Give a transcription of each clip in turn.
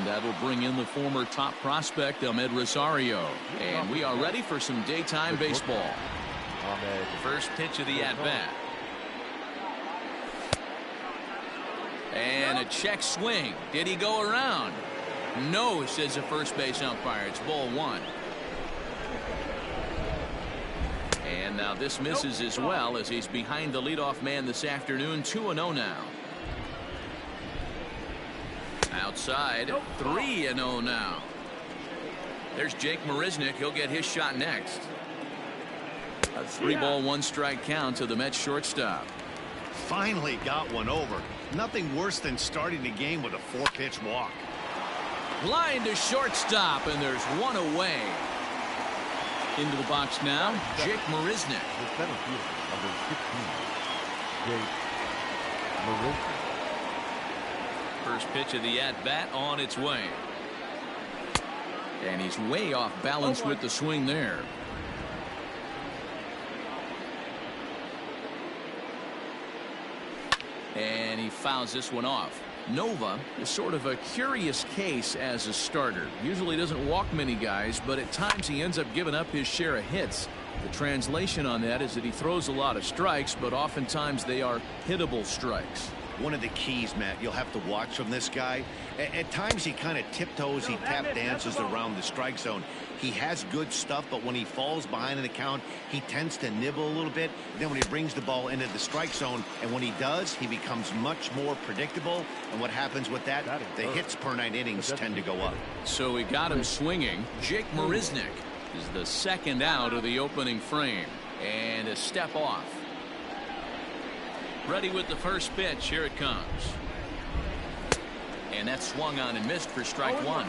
And that'll bring in the former top prospect, Ahmed Rosario. And we are ready for some daytime baseball. First pitch of the at-bat. And a check swing. Did he go around? No, says the first base umpire. It's ball one. And now this misses as well, as he's behind the leadoff man this afternoon. 2-0 now. Outside, 3-0 now. There's Jake Marisnick. He'll get his shot next. A 3-ball, 1-strike count to the Mets shortstop. Finally got one over. Nothing worse than starting the game with a 4-pitch walk. Line to shortstop, and there's one away. Into the box now, Jake Marisnick. The center fielder, number 16, Jake Marisnick. First pitch of the at-bat on its way. And he's way off balance with the swing there. And he fouls this one off. Nova is sort of a curious case as a starter. Usually doesn't walk many guys, but at times he ends up giving up his share of hits. The translation on that is that he throws a lot of strikes, but oftentimes they are hittable strikes. One of the keys, Matt, you'll have to watch from this guy. At times he kind of tiptoes, he tap dances around the strike zone. He has good stuff, but when he falls behind in the count, he tends to nibble a little bit. Then when he brings the ball into the strike zone, and when he does, he becomes much more predictable. And what happens with that? The hits per 9 innings tend to go up. So we got him swinging. Jake Marisnick is the second out of the opening frame. And a step off. Ready with the first pitch. Here it comes. And that swung on and missed for strike one.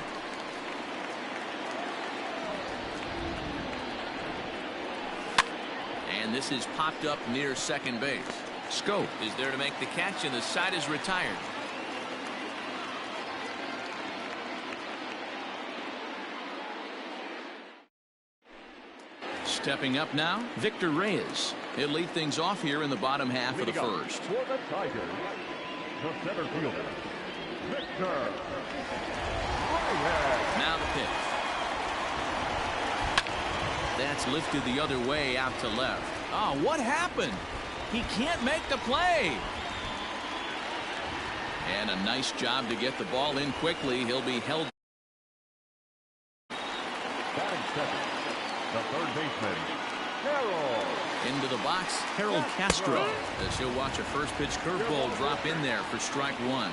And this is popped up near second base. Schoop is there to make the catch, and the side is retired. Stepping up now, Victor Reyes. He'll lead things off here in the bottom half of the first. For the Tigers, the center fielder, Victor Reyes. Now the pitch. That's lifted the other way out to left. Oh, what happened? He can't make the play. And a nice job to get the ball in quickly. He'll be held. Batting second, the third baseman, Harold. Into the box, Harold Castro, as he'll watch a first pitch curveball drop in there for strike one.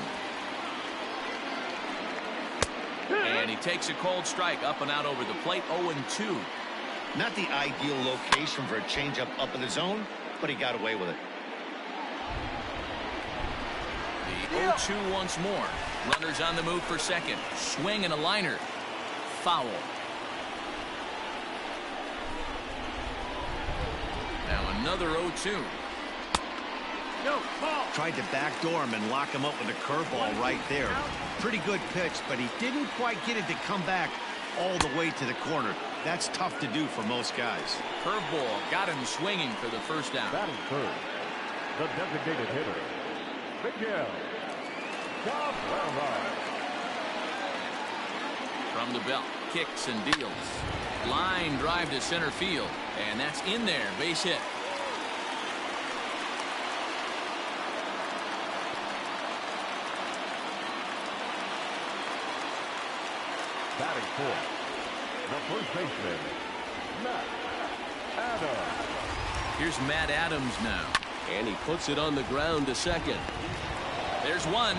And he takes a cold strike up and out over the plate. 0-2. Not the ideal location for a changeup up in the zone, but he got away with it. The 0-2 once more. Runners on the move for second. Swing and a liner. Foul. Now another 0-2. Tried to backdoor him and lock him up with a curveball right there. Pretty good pitch, but he didn't quite get it to come back all the way to the corner. That's tough to do for most guys. Curveball got him swinging for the first out. Batting third, the designated hitter, Miguel Cabrera. From the belt, kicks and deals. Line drive to center field, and that's in there. Base hit. Batting fourth, the first baseman, Matt Adams. Here's Matt Adams now, and he puts it on the ground to second. There's one.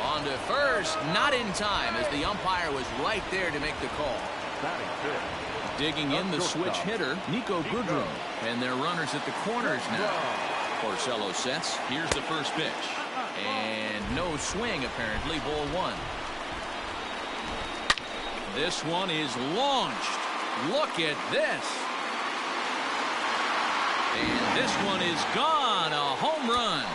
On to first, not in time, as the umpire was right there to make the call. Batting fifth, Digging in the switch hitter, Nico Goodrum, and their runners at the corners now. Porcello sets. Here's the first pitch, and no swing apparently. Ball one. This one is launched. Look at this. And this one is gone. A home run.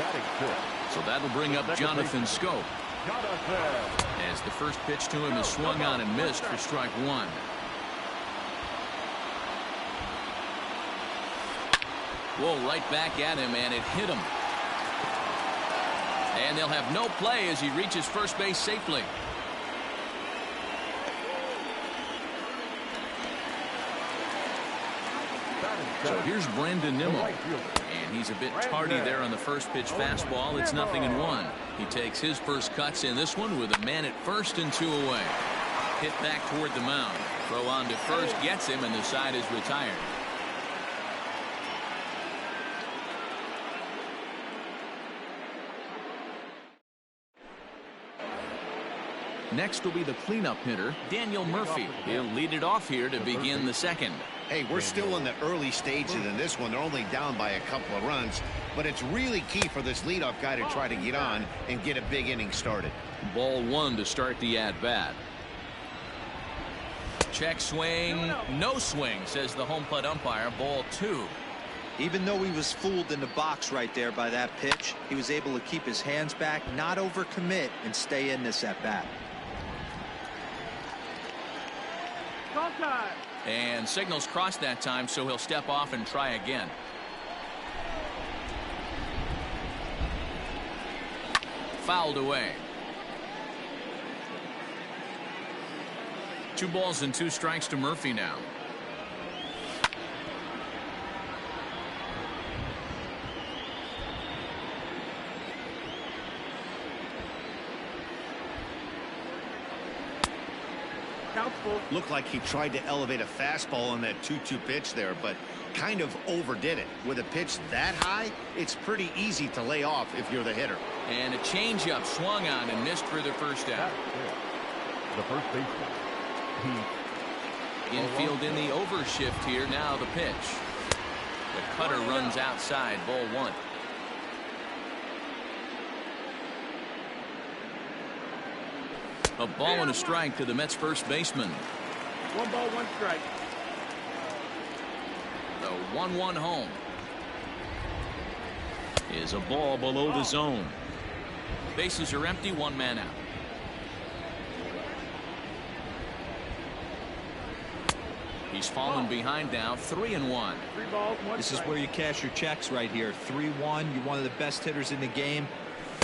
batting fifth. So that'll bring up Jonathan Schoop. Jonathan. As the first pitch to him is swung on and missed for strike one. Whoa, right back at him, and it hit him. And they'll have no play as he reaches first base safely. So here's Brandon Nimmo. And he's a bit tardy there on the first pitch fastball. It's 0-1. He takes his first cuts in this one with a man at first and 2 away. Hit back toward the mound. Throw on to first gets him, and the side is retired. Next will be the cleanup hitter, Daniel Murphy. He'll lead it off here to begin the second. Hey, we're still in the early stages in this one. They're only down by a couple of runs, but it's really key for this leadoff guy to try to get on and get a big inning started. Ball 1 to start the at-bat. Check swing, no swing, says the home plate umpire. Ball 2. Even though he was fooled in the box right there by that pitch, he was able to keep his hands back, not overcommit, and stay in this at-bat. And signals crossed that time, so he'll step off and try again. Fouled away. 2 balls and 2 strikes to Murphy now. Looked like he tried to elevate a fastball on that 2-2 pitch there, but kind of overdid it. With a pitch that high, it's pretty easy to lay off if you're the hitter. And a changeup swung on and missed for the first out. The first baseman. Infield in the overshift here. Now the pitch. The cutter runs outside. Ball 1. A ball and a strike to the Mets first baseman. 1 ball, 1 strike. The 1-1 home is a ball below the zone. Bases are empty. 1 man out. He's fallen behind now. 3-1. 3 balls, 1 This is strike. where you cash your checks right here. 3-1. You're one of the best hitters in the game.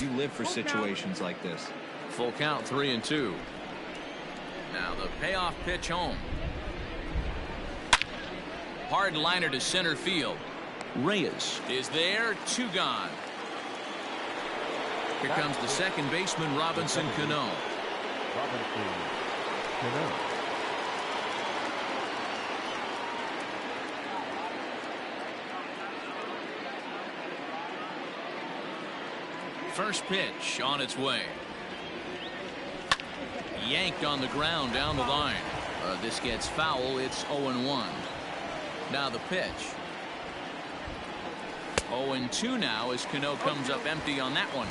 You live for situations like this. Full count. 3-2. Now the payoff pitch home. Hard liner to center field. Reyes is there. 2 gone. Here comes the second baseman, Robinson Cano. Robinson Cano. First pitch on its way. Yanked on the ground down the line. This gets foul. It's 0-1. Now the pitch. 0-2 now as Cano comes up empty on that one.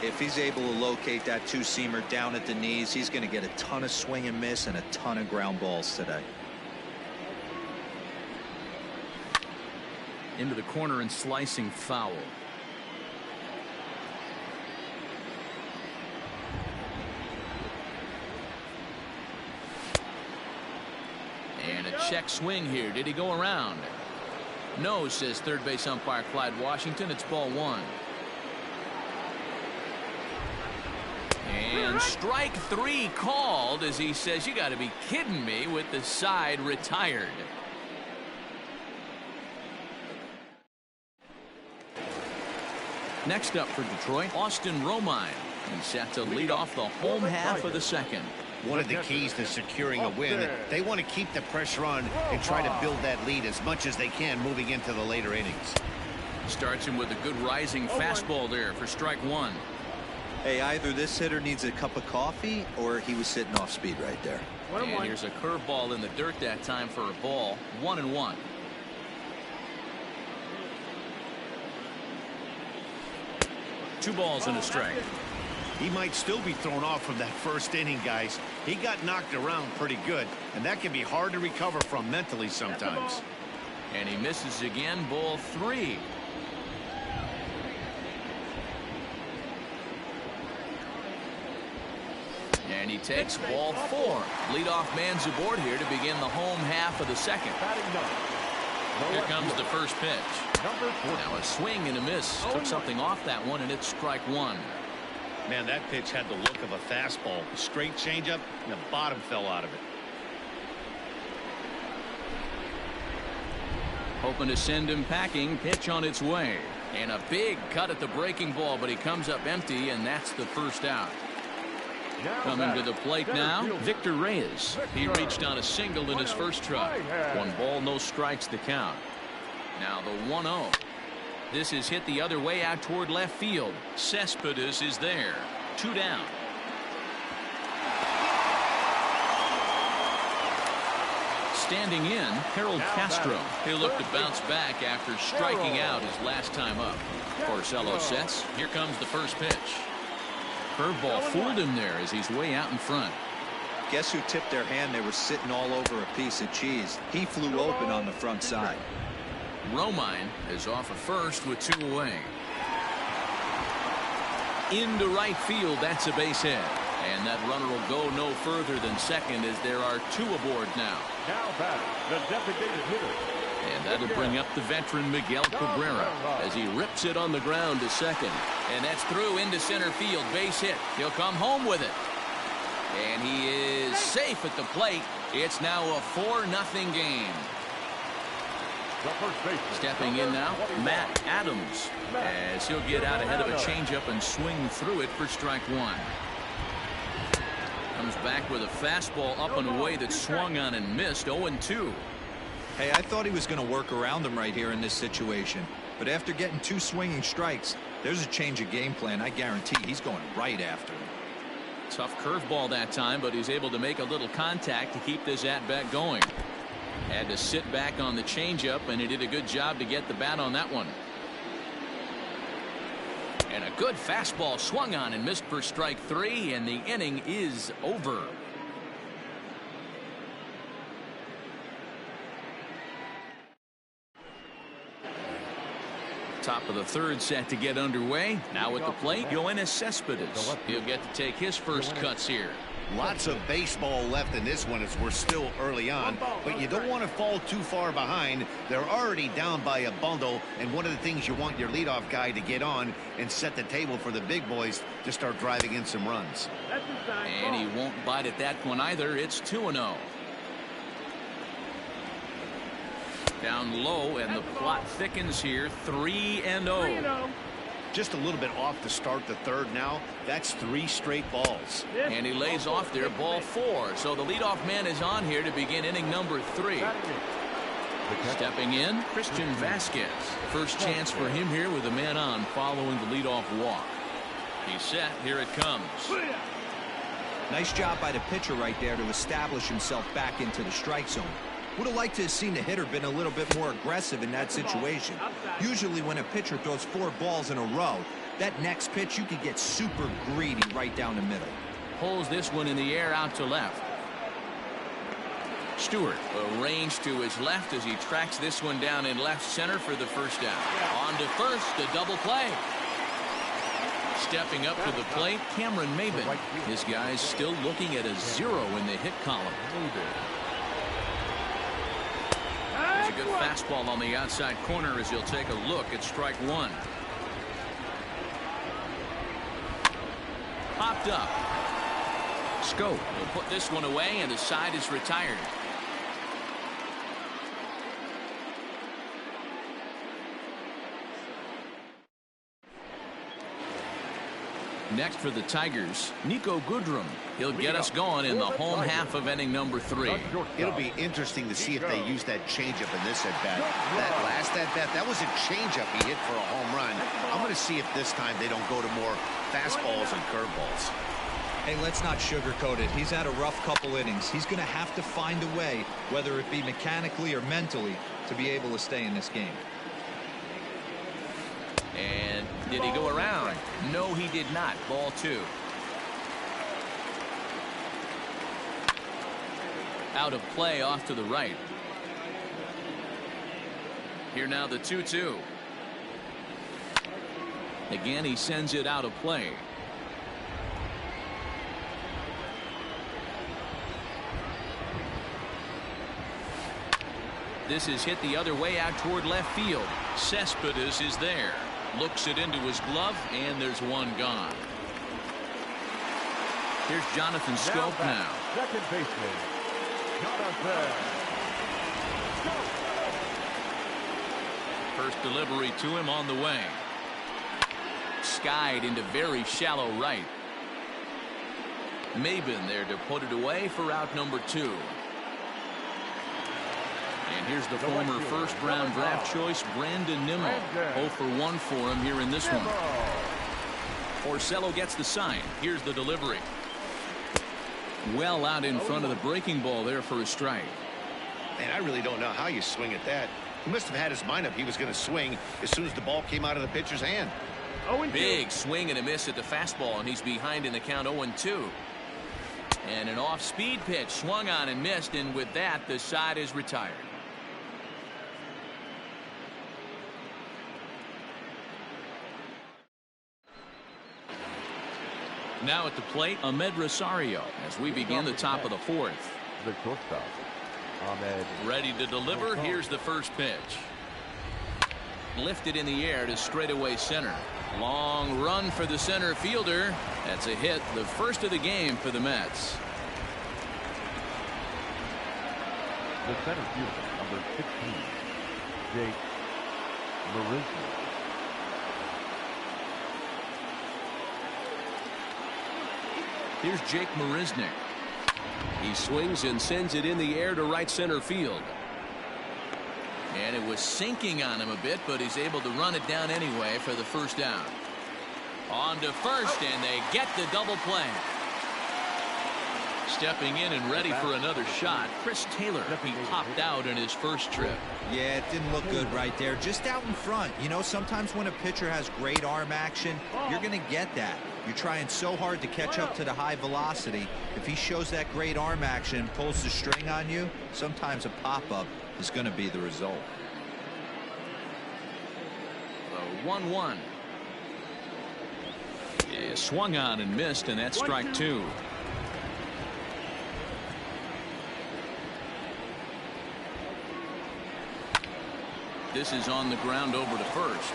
If he's able to locate that 2-seamer down at the knees, he's going to get a ton of swing and miss and a ton of ground balls today. Into the corner and slicing foul. And a check swing here. Did he go around? No, says third base umpire Clyde Washington. It's ball 1. And strike 3 called as he says, you got to be kidding me, with the side retired. Next up for Detroit, Austin Romine. He's set to lead off the home half of the second. One of the keys to securing a win, they want to keep the pressure on and try to build that lead as much as they can moving into the later innings. Starts him with a good rising fastball there for strike 1. Hey, either this hitter needs a cup of coffee or he was sitting off speed right there. And here's a curveball in the dirt that time for a ball. 1-1. Two balls and a strike. He might still be thrown off from that first inning, guys. He got knocked around pretty good, and that can be hard to recover from mentally sometimes. And he misses again. Ball 3. And he takes ball 4. Leadoff man's aboard here to begin the home half of the second. Batting 9. Here comes the first pitch. Number 14. Now a swing and a miss. Took something off that one, and it's strike one. Man, that pitch had the look of a fastball. Straight changeup, and the bottom fell out of it. Hoping to send him packing. Pitch on its way. And a big cut at the breaking ball, but he comes up empty, and that's the first out. Coming to the plate now, Victor Reyes. He reached on a single in his first try. 1 ball, no strikes the count. Now the 1-0. This is hit the other way out toward left field. Cespedes is there. 2 down. Standing in, Harold Castro. He'll look to bounce back after striking out his last time up. Porcello sets. Here comes the first pitch. Curveball fooled him there as he's way out in front. Guess who tipped their hand? They were sitting all over a piece of cheese. He flew open on the front side. Romine is off of first with 2 away. Into right field, that's a base hit. And that runner will go no further than second as there are 2 aboard now. Now batter, the designated hitter. And that'll bring up the veteran Miguel Cabrera as he rips it on the ground to second. And that's through into center field. Base hit. He'll come home with it. And he is safe at the plate. It's now a 4-0 game. The first baseman. Stepping in now, Matt Adams, as he'll get out ahead of a changeup and swing through it for strike 1. Comes back with a fastball up and away that swung on and missed. 0-2. Hey, I thought he was going to work around him right here in this situation. But after getting 2 swinging strikes, there's a change of game plan. I guarantee he's going right after him. Tough curveball that time, but he's able to make a little contact to keep this at-bat going. Had to sit back on the changeup, and he did a good job to get the bat on that one. And a good fastball swung on and missed for strike 3, and the inning is over. Top of the 3rd set to get underway. Now at the plate, Yoenis Cespedes. He'll get to take his first cuts here. Lots of baseball left in this one as we're still early on, but you don't want to fall too far behind. They're already down by a bundle, and one of the things you want your leadoff guy to get on and set the table for the big boys to start driving in some runs. And he won't bite at that one either. It's 2-0. Down low, and the plot thickens here. 3-0. Just a little bit off to start the 3rd now. That's 3 straight balls. And he lays off there, ball 4. So the leadoff man is on here to begin inning number 3. Stepping in, Christian Vasquez. First chance for him here with a man on following the leadoff walk. He's set. Here it comes. Nice job by the pitcher right there to establish himself back into the strike zone. Would have liked to have seen the hitter been a little bit more aggressive in that situation. Usually when a pitcher throws 4 balls in a row, that next pitch you could get super greedy right down the middle. Pulls this one in the air out to left. Stewart arranged to his left as he tracks this one down in left center for the first out. On to first, a double play. Stepping up to the plate, Cameron Maybin. His guy's still looking at a 0 in the hit column. There's a good fastball on the outside corner as he'll take a look at strike 1. Popped up. Scope will put this one away, and the side is retired. Next for the Tigers, Nico Goodrum. He'll get us going in the home half of inning number 3. It'll be interesting to see if they use that changeup in this at-bat. That last at-bat, that was a changeup he hit for a home run. I'm going to see if this time they don't go to more fastballs and curveballs. Hey, let's not sugarcoat it. He's had a rough couple innings. He's going to have to find a way, whether it be mechanically or mentally, to be able to stay in this game. And did he go around? No, he did not. Ball 2. Out of play off to the right. Here now the 2-2. Again, he sends it out of play. This is hit the other way out toward left field. Cespedes is there. Looks it into his glove, and there's one gone. Here's Jonathan Schoop now. Second baseman, Jonathan Schoop. First delivery to him on the way. Skied into very shallow right. Maben there to put it away for out number 2. And here's the former first-round draft choice, Brandon Nimmo. 0 for 1 for him here in this one. Porcello gets the sign. Here's the delivery. Well out in front of the breaking ball there for a strike. And I really don't know how you swing at that. He must have had his mind up he was going to swing as soon as the ball came out of the pitcher's hand. Big swing and a miss at the fastball, and he's behind in the count 0-2. And an off-speed pitch swung on and missed, and with that, the side is retired. Now at the plate, Ahmed Rosario as we begin the top of the 4th. The shortstop, Ahmed. Ready to deliver. Here's the first pitch. Lifted in the air to straightaway center. Long run for the center fielder. That's a hit, the first of the game for the Mets. The center fielder, number 16, Jake Marisnick. Here's Jake Marisnick. He swings and sends it in the air to right center field. And it was sinking on him a bit, but he's able to run it down anyway for the first down. On to first, and they get the double play. Stepping in and ready for another shot, Chris Taylor. He popped out in his first trip. Yeah, it didn't look good right there. Just out in front. You know, sometimes when a pitcher has great arm action, you're going to get that. You're trying so hard to catch up to the high velocity. If he shows that great arm action and pulls the string on you, sometimes a pop-up is going to be the result. 1-1. Yeah, swung on and missed, and that's strike 2. This is on the ground over to first.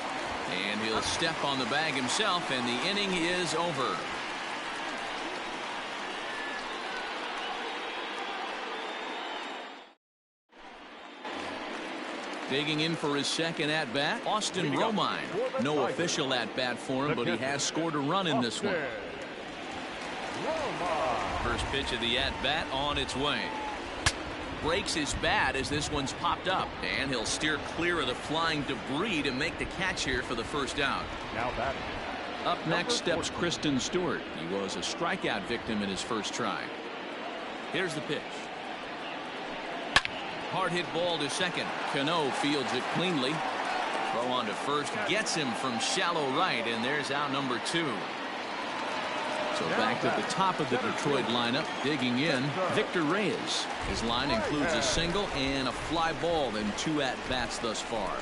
And he'll step on the bag himself, and the inning is over. Digging in for his second at-bat, Austin Romine. No official at-bat for him, but he has scored a run in this one. First pitch of the at-bat on its way. Breaks his bat as this one's popped up, and he'll steer clear of the flying debris to make the catch here for the first out. Now batting. Up next steps Kristen Stewart. He was a strikeout victim in his first try. Here's the pitch. Hard hit ball to second. Cano fields it cleanly. Throw on to first gets him from shallow right, and there's out number 2. So back to the top of the Detroit lineup, digging in, Victor Reyes. His line includes a single and a fly ball in 2 at-bats thus far.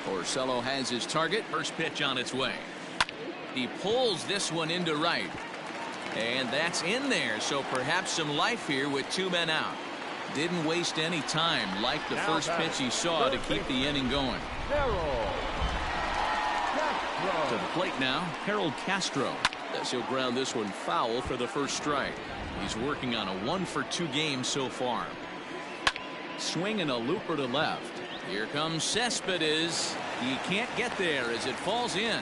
Porcello has his target. First pitch on its way. He pulls this one into right. And that's in there, so perhaps some life here with 2 men out. Didn't waste any time, like the first pitch he saw, to keep the inning going. To the plate now, Harold Castro. As he'll ground this one foul for the first strike. He's working on a 1-for-2 game so far. Swinging a looper to left. Here comes Cespedes. He can't get there as it falls in.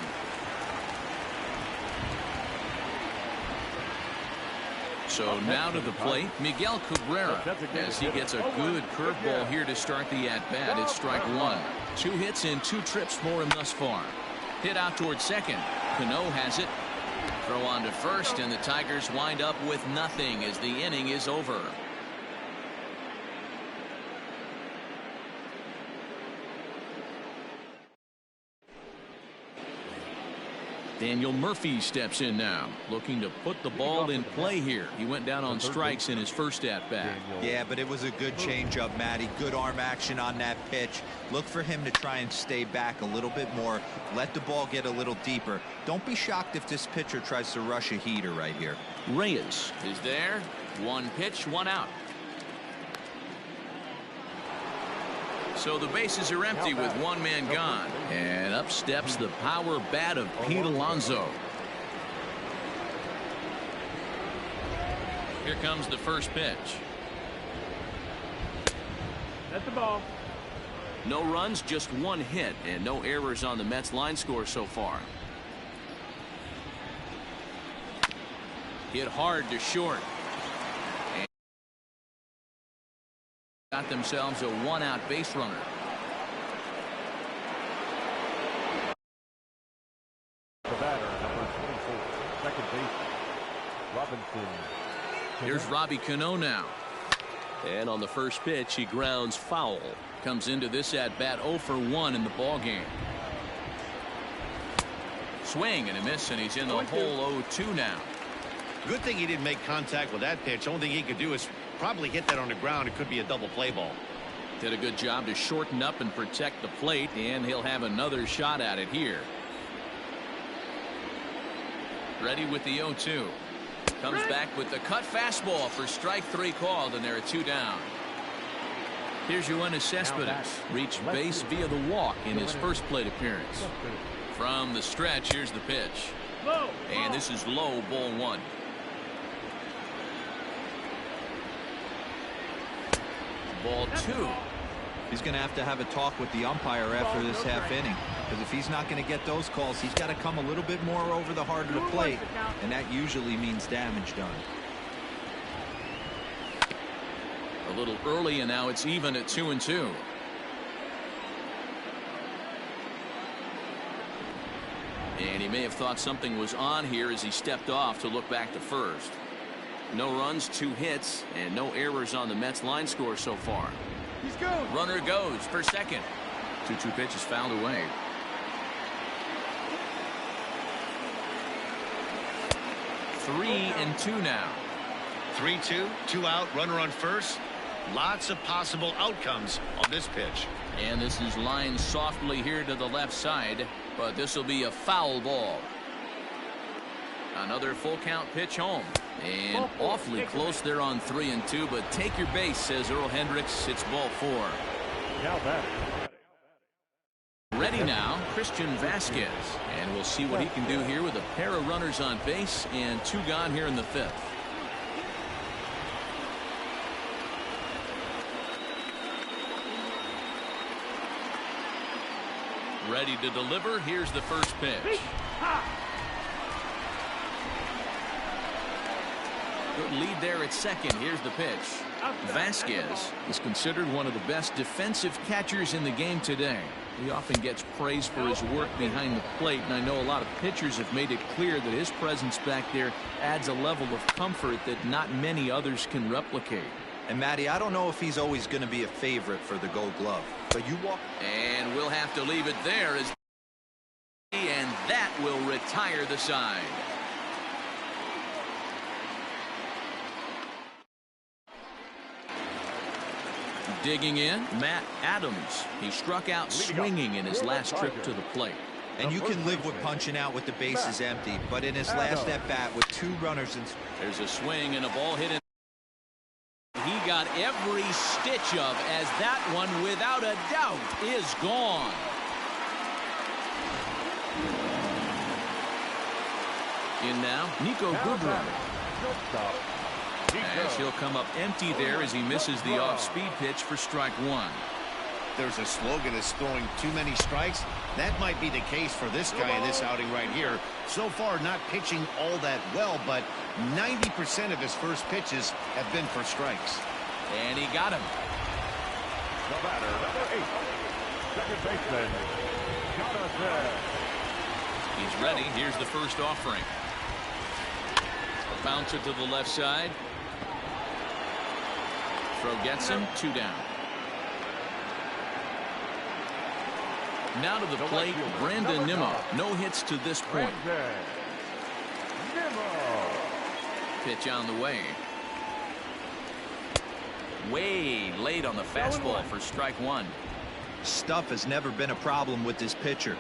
So now to the plate, Miguel Cabrera, as he gets a good curveball here to start the at-bat. It's strike 1. 2 hits and 2 trips for him thus far. Hit out towards second. Cano has it. Throw on to first, and the Tigers wind up with nothing as the inning is over. Daniel Murphy steps in now, looking to put the ball in play here. He went down on strikes in his first at-bat. Yeah, but it was a good changeup, Matty. Good arm action on that pitch. Look for him to try and stay back a little bit more. Let the ball get a little deeper. Don't be shocked if this pitcher tries to rush a heater right here. Reyes is there. 1 pitch, 1 out. So the bases are empty with one man gone. And up steps the power bat of Pete Alonso. Here comes the first pitch. That's the ball. No runs, just one hit, and no errors on the Mets line score so far. Hit hard to short. And got themselves a one-out base runner. The batter, number 24, second baseman, Robinson. Here's Robbie Cano now. And on the first pitch, he grounds foul. Comes into this at bat 0 for 1 in the ball game. Swing and a miss, and he's in the hole 0-2 now. Good thing he didn't make contact with that pitch. Only thing he could do is probably hit that on the ground. It could be a double play ball. Did a good job to shorten up and protect the plate, and he'll have another shot at it here. Ready with the 0-2. Comes back with the cut fastball for strike 3 called, and there are 2 down. Here's Yoenis Cespedes. Reached base via the walk in his first plate appearance. From the stretch, here's the pitch. And this is low, ball 1. Ball 2. He's going to have a talk with the umpire after this half inning, because if he's not going to get those calls, he's got to come a little bit more over the heart of the plate, and that usually means damage done. A little early, and now it's even at 2-2. And he may have thought something was on here as he stepped off to look back to first. No runs, 2 hits, and no errors on the Mets line score so far. He's going. Runner goes for second. 2-2 pitch is fouled away. Three and 2 now. 3-2, 2 out, runner on first. Lots of possible outcomes on this pitch. And this is lined softly here to the left side, but this will be a foul ball. Another full count pitch home, and awfully close there on 3 and 2, but take your base, says Earl Hendricks. It's ball 4. Now batter. Ready now, Christian Vasquez, and we'll see what he can do here with a pair of runners on base and 2 gone here in the 5th. Ready to deliver. Here's the first pitch. Good lead there at second. Here's the pitch. Vasquez is considered one of the best defensive catchers in the game today. He often gets praise for his work behind the plate, and I know a lot of pitchers have made it clear that his presence back there adds a level of comfort that not many others can replicate. And Matty, I don't know if he's always going to be a favorite for the Gold Glove, but you walk. And we'll have to leave it there, and that will retire the side. Digging in, Matt Adams. He struck out swinging in his last trip to the plate. And you can live with punching out with the bases empty, but in his last at bat with 2 runners in. There's a swing and a ball hit in. He got every stitch of, as that one without a doubt is gone. In now, Niko Goodrum. As he'll come up empty there as he misses the off-speed pitch for strike 1. There's a slogan that's throwing too many strikes. That might be the case for this guy in this outing right here. So far, not pitching all that well, but 90% of his first pitches have been for strikes. And he got him. The batter, number 8, second baseman, Jonathan. He's ready. Here's the first offering. A bouncer to the left side. Throw gets him. 2 down. Now to the plate, Brandon Nimmo. No hits to this point. Pitch on the way. Way late on the fastball for strike 1. Stuff has never been a problem with this pitcher.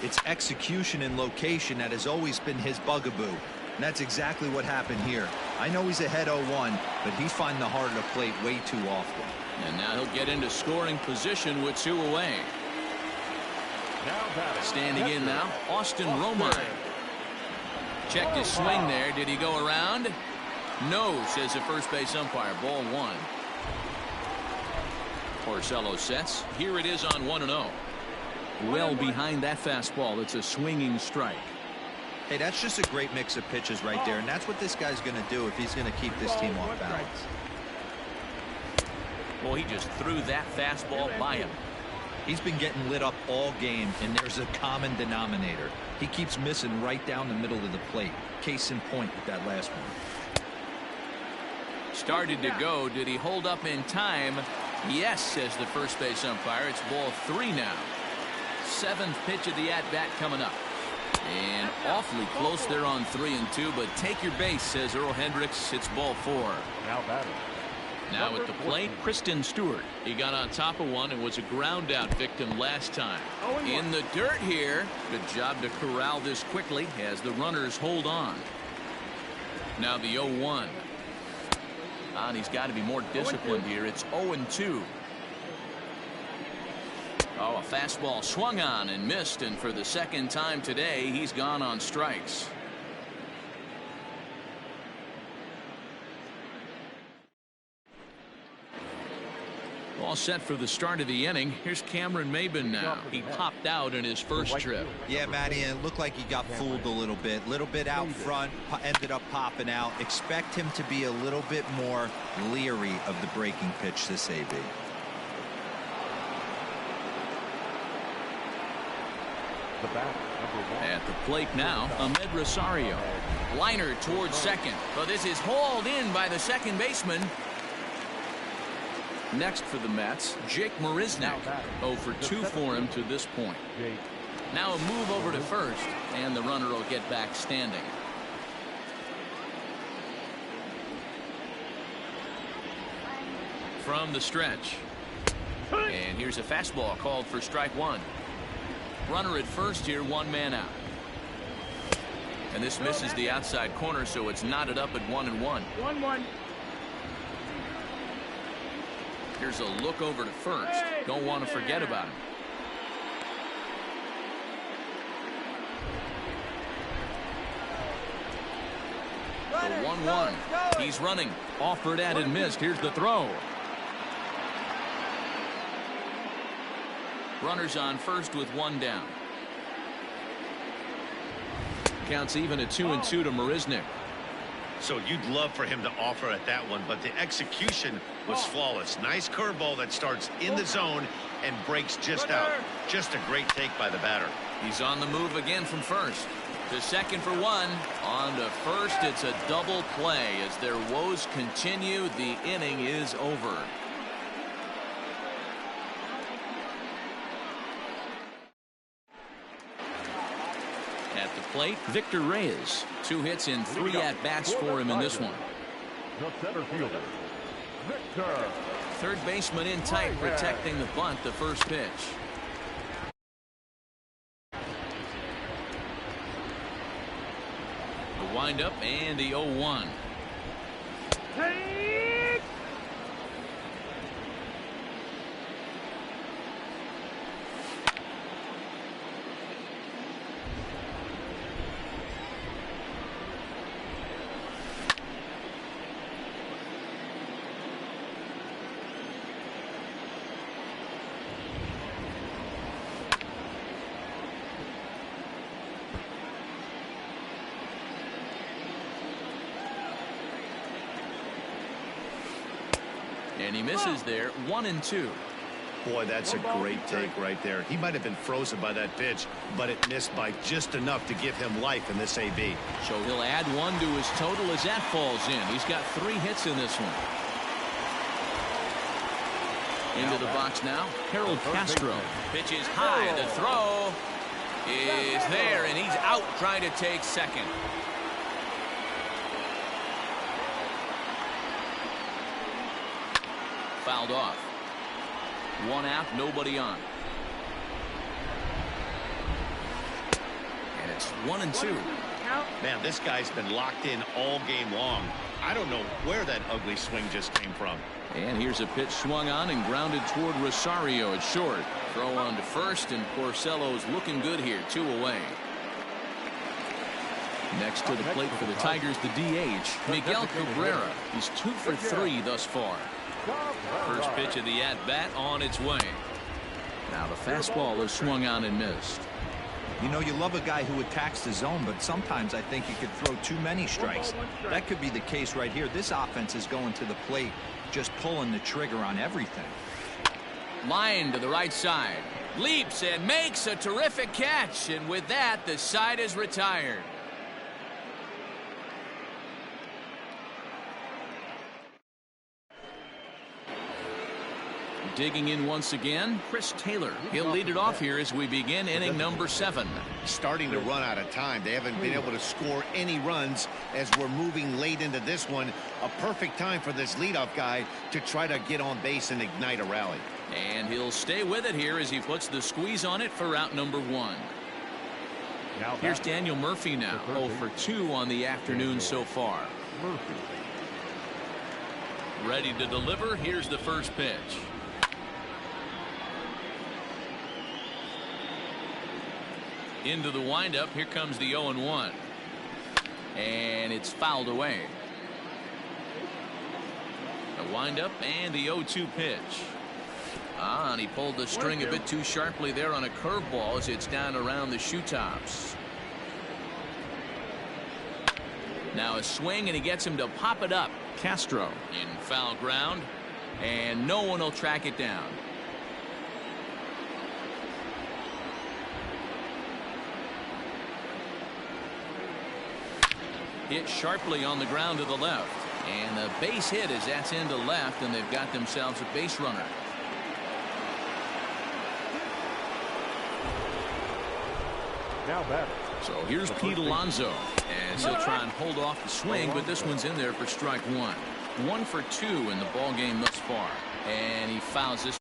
It's execution and location that has always been his bugaboo. And that's exactly what happened here. I know he's ahead 0-1, but he's finding the heart of the plate way too often. And now he'll get into scoring position with 2 away. Standing in now, Austin Romine. Checked his swing there. Did he go around? No, says the first base umpire. Ball 1. Porcello sets. Here it is on 1-0. Well behind that fastball. It's a swinging strike. Hey, that's just a great mix of pitches right there, and that's what this guy's going to do if he's going to keep this team off balance. Well, he just threw that fastball by him. He's been getting lit up all game, and there's a common denominator. He keeps missing right down the middle of the plate. Case in point with that last one. Started to go. Did he hold up in time? Yes, says the first base umpire. It's ball 3 now. 7th pitch of the at-bat coming up. And awfully close there on 3-2, but take your base, says Earl Hendricks. It's ball 4. Now batting. Now at the plate, Kristen Stewart. He got on top of one and was a ground out victim last time. In the dirt here. Good job to corral this quickly as the runners hold on. Now the 0-1. And he's got to be more disciplined here. It's 0-2. Oh, a fastball swung on and missed, and for the second time today, he's gone on strikes. All set for the start of the inning. Here's Cameron Maybin now. He popped out in his first trip. Yeah, Matty, and it looked like he got fooled a little bit. Little bit out front, ended up popping out. Expect him to be a little bit more leery of the breaking pitch this AB. The bat, number 1. At the plate now, Ahmed Rosario. Liner towards second. But this is hauled in by the second baseman. Next for the Mets, Jake Marisnick. 0 for 2 for him to this point. Now a move over to first, and the runner will get back standing. From the stretch. And here's a fastball called for strike 1. Runner at first here, 1 man out. And this misses the outside corner, so it's knotted up at 1-1. 1-1. Here's a look over to first. Don't want to forget about him. The 1-1. He's running. Offered at and missed. Here's the throw. Runners on first with 1 down. Counts even at 2-2 to Marisnick. So you'd love for him to offer at that one, but the execution was flawless. Nice curveball that starts in the zone and breaks just out. Just a great take by the batter. He's on the move again from first. To second for 1. On to first. It's a double play. As their woes continue, the inning is over. At the plate, Victor Reyes. 2 hits in 3 at-bats for him in this one. The center fielder, Victor. Third baseman in tight, protecting the bunt, the first pitch. The windup and the 0-1. And he misses there. 1-2. Boy, that's a great take right there. He might have been frozen by that pitch, but it missed by just enough to give him life in this AB. So he'll add 1 to his total as that falls in. He's got 3 hits in this one. Into the box now, Harold Castro. Pitch is high. The throw is there, and he's out trying to take second. Fouled off. 1 out, nobody on. And it's 1-2. Man, this guy's been locked in all game long. I don't know where that ugly swing just came from. And here's a pitch swung on and grounded toward Rosario at short. Throw on to first, and Porcello's looking good here, 2 away. Next to the plate for the Tigers, the DH, Miguel Cabrera. He's 2 for 3 thus far. First pitch of the at-bat on its way. Now the fastball is swung on and missed. You know, you love a guy who attacks the zone, but sometimes I think he could throw too many strikes. That could be the case right here. This offense is going to the plate, just pulling the trigger on everything. Line to the right side. Leaps and makes a terrific catch. And with that, the side is retired. Digging in once again, Chris Taylor. He'll lead it off here as we begin inning number 7. Starting to run out of time. They haven't been able to score any runs as we're moving late into this one. A perfect time for this leadoff guy to try to get on base and ignite a rally. And he'll stay with it here as he puts the squeeze on it for out number 1. Here's Daniel Murphy now, 0 for 2 on the afternoon so far. Ready to deliver. Here's the first pitch. Into the windup. Here comes the 0-1. And it's fouled away. The windup and the 0-2 pitch. And he pulled the string a bit too sharply there on a curveball as it's down around the shoe tops. Now a swing, and he gets him to pop it up. Castro in foul ground, and no one will track it down. Hit sharply on the ground to the left, and a base hit as that's into left, and they've got themselves a base runner. Now batter. So here's Pete Alonso as he'll try and hold off the swing, but this one's in there for strike 1. 1 for 2 in the ball game thus far, and he fouls this.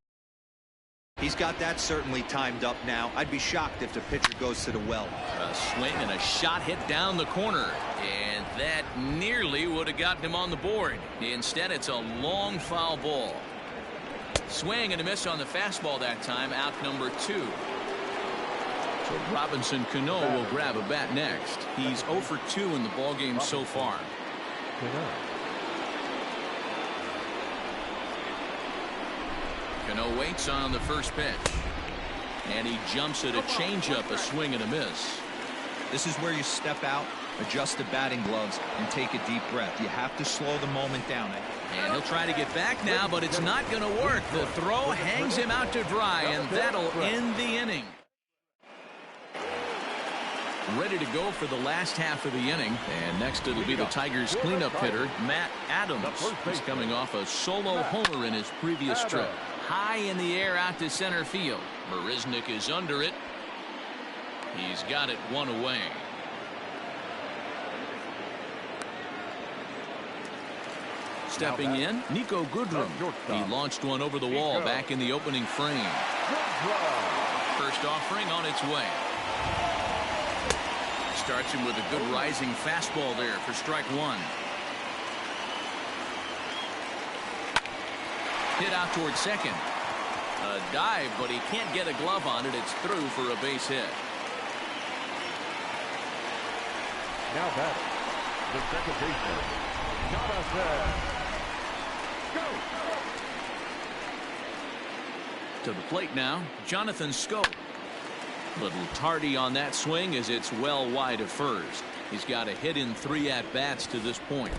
He's got that certainly timed up now. I'd be shocked if the pitcher goes to the well. A swing and a shot hit down the corner, and that nearly would have gotten him on the board. Instead, it's a long foul ball. Swing and a miss on the fastball that time, out number 2. So Robinson Cano will grab a bat next. He's 0 for 2 in the ballgame so far. Cano waits on the first pitch. And he jumps at a changeup, a swing and a miss. This is where you step out, adjust the batting gloves, and take a deep breath. You have to slow the moment down. And he'll try to get back now, but it's not going to work. The throw hangs him out to dry, and that'll end the inning. Ready to go for the last half of the inning. And next it'll be the Tigers cleanup hitter, Matt Adams. He's coming off a solo homer in his previous trip. High in the air out to center field. Marisnick is under it. He's got it 1 away. Stepping in, Nico Goodrum. He launched one over the wall back in the opening frame. First offering on its way. Starts him with a good rising fastball there for strike 1. Hit out towards second. A dive, but he can't get a glove on it. It's through for a base hit. Now batter, the second baseman, Jonathan. Go. To the plate now, Jonathan Schoop. Little tardy on that swing as it's well wide of first. He's got a hit in 3 at-bats to this point.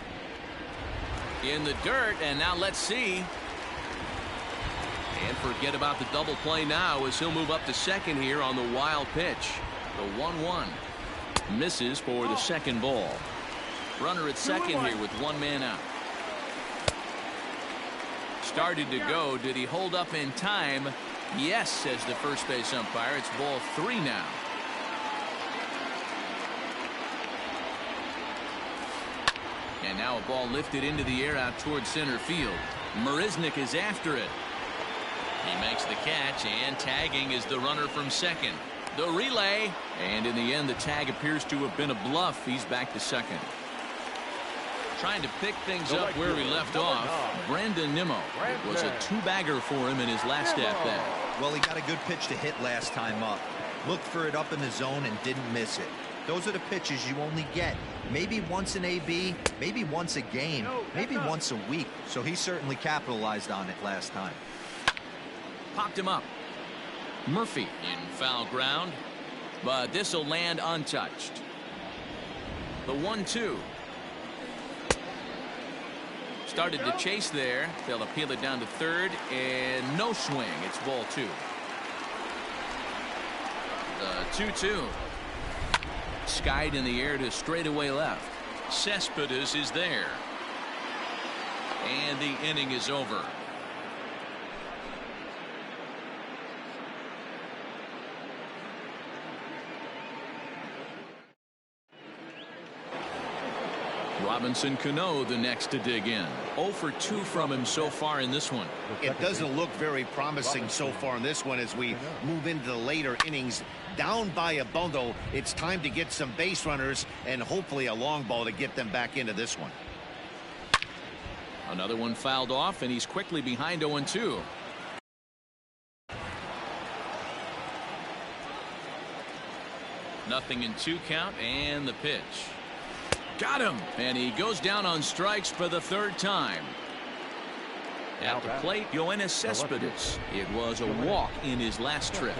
In the dirt, and now let's see. And forget about the double play now as he'll move up to second here on the wild pitch. The 1-1. Misses for the second ball. Runner at second here with 1 man out. Started to go. Did he hold up in time? Yes, says the first base umpire. It's ball 3 now. And now a ball lifted into the air out towards center field. Marisnick is after it. He makes the catch, and tagging is the runner from second. The relay, and in the end the tag appears to have been a bluff. He's back to second. Trying to pick things up where he left off. Brandon Nimmo. It was a two-bagger for him in his last at-bat. Well, he got a good pitch to hit last time up. Looked for it up in the zone and didn't miss it. Those are the pitches you only get maybe once in AB, maybe once a game, maybe once a week. So he certainly capitalized on it last time. Popped him up. Murphy in foul ground, but this will land untouched. The 1-2. Started to chase there. They'll appeal it down to third, and no swing. It's ball 2. The 2-2. Skied in the air to straightaway left. Cespedes is there. And the inning is over. Robinson Cano the next to dig in. 0 for 2 from him so far in this one. It doesn't look very promising so far in this one as we move into the later innings. Down by a bundle, it's time to get some base runners and hopefully a long ball to get them back into this one. Another one fouled off, and he's quickly behind 0-2. Nothing in 2 count, and the pitch. Got him, and he goes down on strikes for the 3rd time. At the plate, Yoenis Cespedes. It was a walk in his last trip.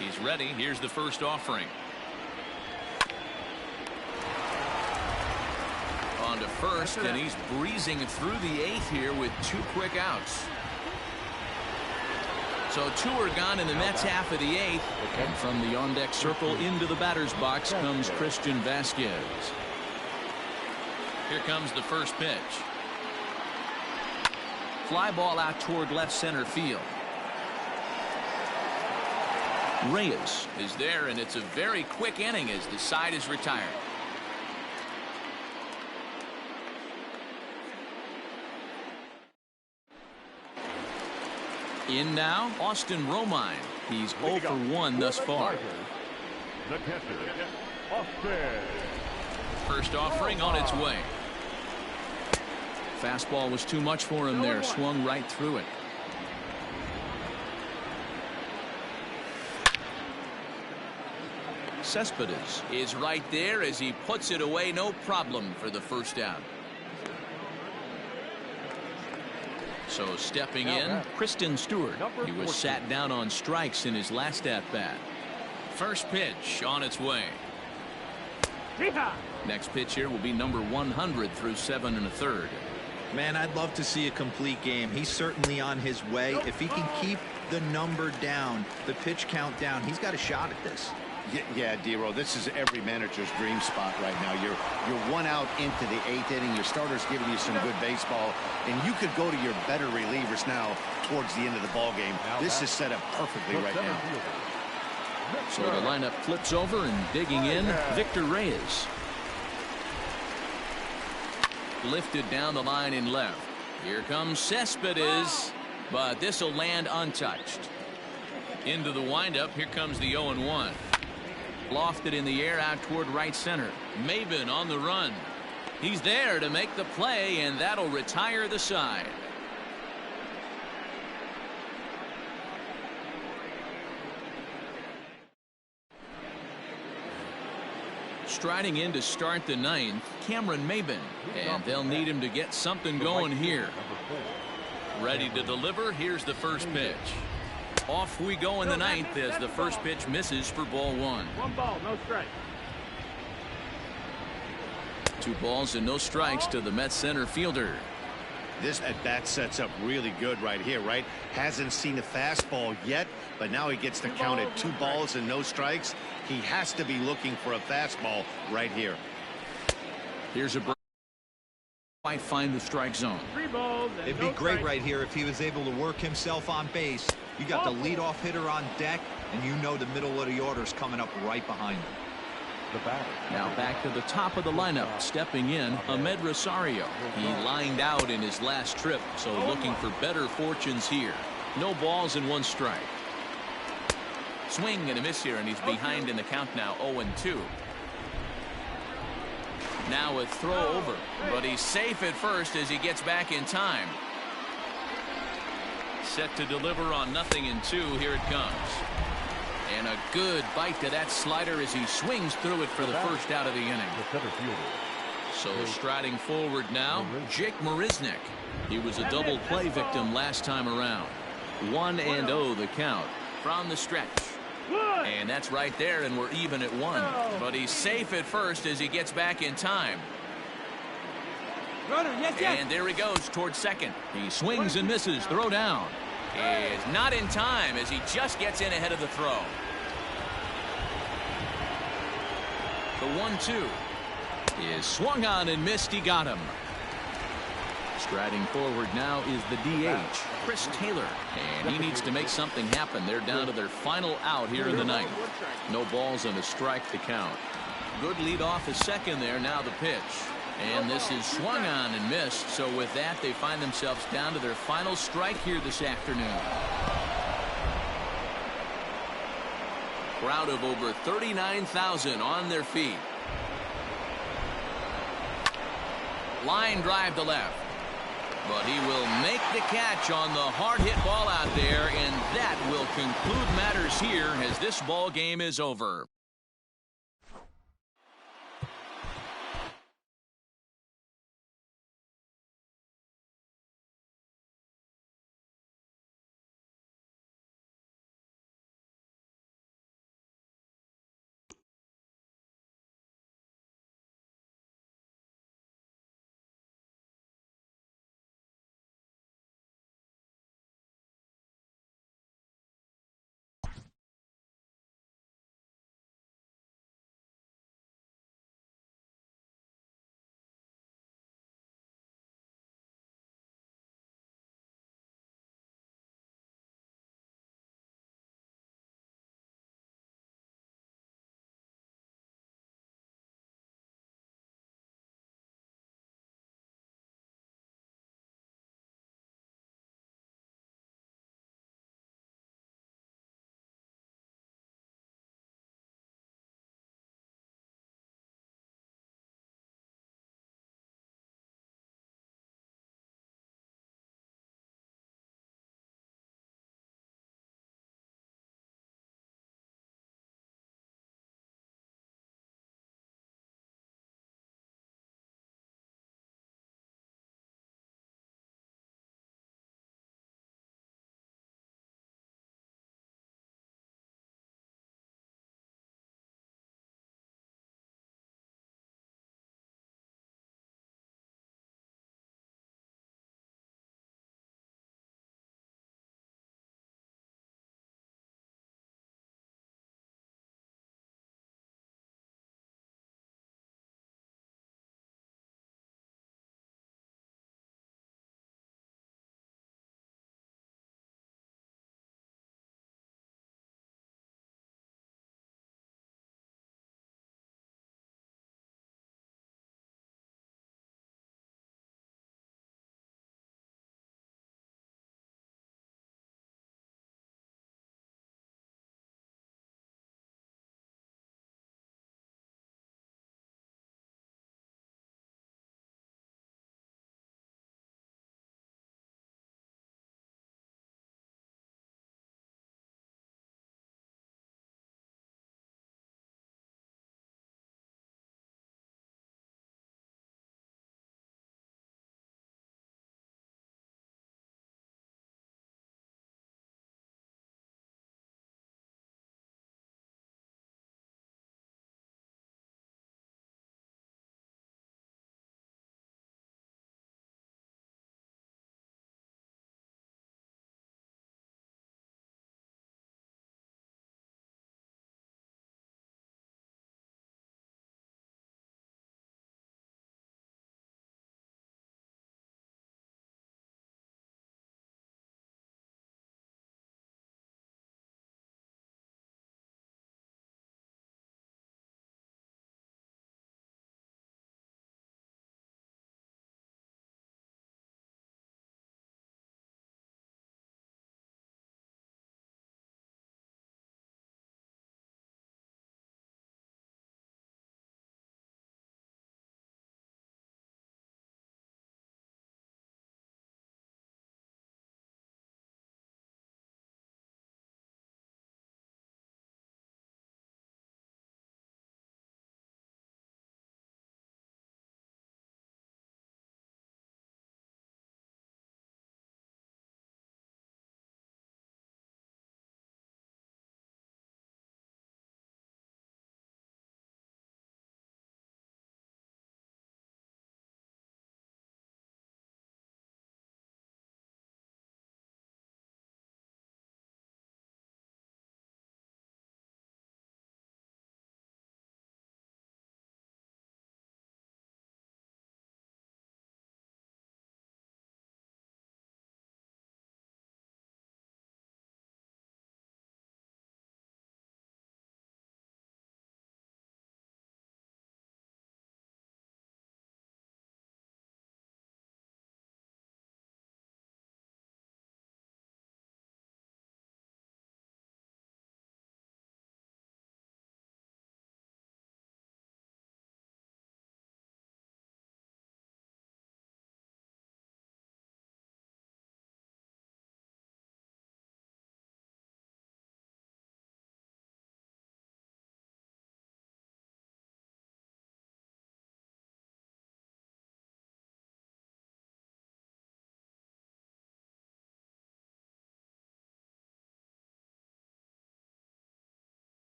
He's ready. Here's the first offering. On to first, and he's breezing through the 8th here with 2 quick outs. So 2 are gone in the Mets half of the 8th. And from the on-deck circle into the batter's box comes Christian Vasquez. Here comes the first pitch. Fly ball out toward left center field. Reyes is there, and it's a very quick inning as the side is retired. In now, Austin Romine. He's 0 for 1 thus far. The catcher, Austin. First offering on its way. Fastball was too much for him there. Swung right through it. Cespedes is right there as he puts it away. No problem for the first out. So stepping in, Kristen Stewart. He was sat down on strikes in his last at-bat. First pitch on its way. Next pitch here will be number 100 through 7 1/3. Man, I'd love to see a complete game. He's certainly on his way. If he can keep the number down, the pitch count down, he's got a shot at this. Yeah, D-Row, this is every manager's dream spot right now. You're 1 out into the 8th inning. Your starter's giving you some good baseball, and you could go to your better relievers now towards the end of the ball game. This is set up perfectly right now. So the lineup flips over, and digging in, Victor Reyes. Lifted down the line in left. Here comes Cespedes, but this will land untouched. Into the windup, here comes the 0-1. Lofted in the air out toward right center. Maben on the run. He's there to make the play, and that'll retire the side. Striding in to start the 9th, Cameron Maben, and they'll need him to get something going here. Ready to deliver. Here's the first pitch. Off we go in the 9th as the first pitch misses for ball 1. 1 ball, no strike. 2 balls and no strikes to the Mets center fielder. This at-bat sets up really good right here, right? Hasn't seen a fastball yet, but now he gets to count at 2 balls and no strikes. He has to be looking for a fastball right here. Here's a break. Might find the strike zone. 3 balls and It'd be great right here if he was able to work himself on base. You got the leadoff hitter on deck, and you know the middle of the order's coming up right behind him. Now back to the top of the lineup. Stepping in, Ahmed Rosario. He lined out in his last trip, so looking for better fortunes here. No balls and 1 strike. Swing and a miss here, and he's behind in the count now, 0-2. Now a throw over, but he's safe at first as he gets back in time. Set to deliver on 0-2. Here it comes. And a good bite to that slider as he swings through it for the first out of the inning. So striding forward now, Jake Marisnick. He was a double play victim last time around. 1-0 the count from the stretch. And that's right there, and we're even at 1. But he's safe at first as he gets back in time. And there he goes towards second. He swings and misses. Throw down is not in time as he just gets in ahead of the throw. The 1-2 is swung on and missed. He got him. Striding forward now is the DH, Chris Taylor, and he needs to make something happen. They're down to their final out here in the ninth. No balls and a strike to count. Good lead off is second there. Now the pitch. And this is swung on and missed. So with that, they find themselves down to their final strike here this afternoon. Crowd of over 39,000 on their feet. Line drive to left. But he will make the catch on the hard hit ball out there, and that will conclude matters here as this ball game is over.